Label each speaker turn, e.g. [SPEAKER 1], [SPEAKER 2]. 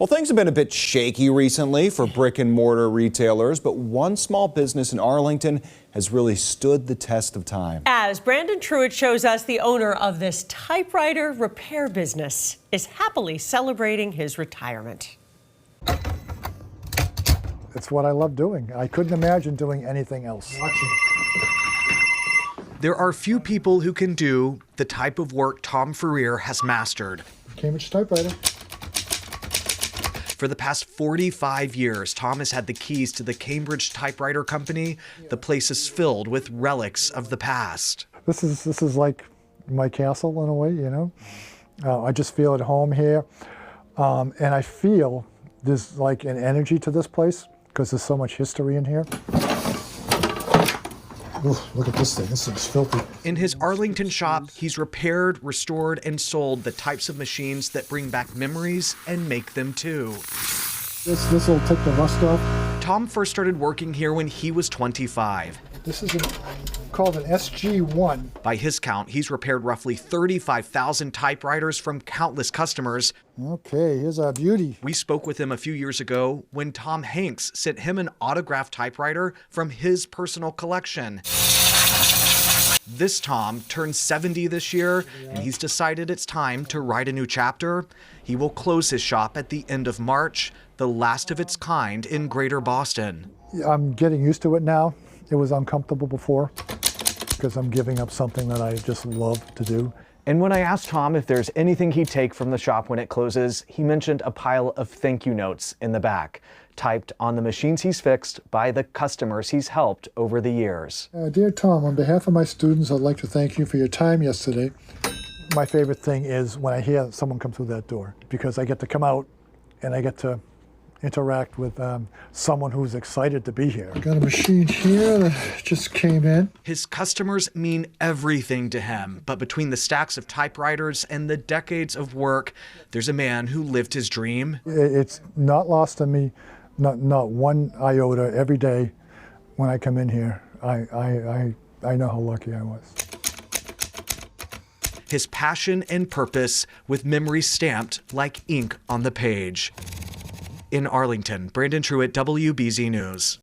[SPEAKER 1] Well, things have been a bit shaky recently for brick and mortar retailers, but one small business in Arlington has really stood the test of time.
[SPEAKER 2] As Brandon Truitt shows us, the owner of this typewriter repair business is happily celebrating his retirement.
[SPEAKER 3] It's what I love doing. I couldn't imagine doing anything else.
[SPEAKER 4] There are few people who can do the type of work Tom Ferrier has mastered.
[SPEAKER 3] Cambridge Typewriter.
[SPEAKER 4] For the past 45 years, Tom has had the keys to the Cambridge Typewriter Company. The place is filled with relics of the past.
[SPEAKER 3] This is like my castle in a way, you know. I just feel at home here, and I feel there's like an energy to this place because there's so much history in here. Ooh, look at this thing. This thing's filthy.
[SPEAKER 4] In his Arlington shop, he's repaired, restored, and sold the types of machines that bring back memories and make them too.
[SPEAKER 3] This will take the rust off.
[SPEAKER 4] Tom first started working here when he was 25.
[SPEAKER 3] This is called an SG1.
[SPEAKER 4] By his count, he's repaired roughly 35,000 typewriters from countless customers.
[SPEAKER 3] Okay, here's our beauty.
[SPEAKER 4] We spoke with him a few years ago when Tom Hanks sent him an autographed typewriter from his personal collection. This Tom turned 70 this year, and he's decided it's time to write a new chapter. He will close his shop at the end of March, the last of its kind in Greater Boston.
[SPEAKER 3] I'm getting used to it now. It was uncomfortable before because I'm giving up something that I just love to do.
[SPEAKER 5] And when I asked Tom if there's anything he'd take from the shop when it closes, he mentioned a pile of thank you notes in the back, typed on the machines he's fixed by the customers he's helped over the years.
[SPEAKER 3] Dear Tom, on behalf of my students, I'd like to thank you for your time yesterday. My favorite thing is when I hear someone come through that door because I get to come out and I get to interact with someone who's excited to be here. Got a machine here that just came in.
[SPEAKER 4] His customers mean everything to him, but between the stacks of typewriters and the decades of work, there's a man who lived his dream.
[SPEAKER 3] It's not lost on me, not one iota. Every day when I come in here, I know how lucky I was.
[SPEAKER 4] His passion and purpose with memories stamped like ink on the page. In Arlington, Brandon Truitt, WBZ News.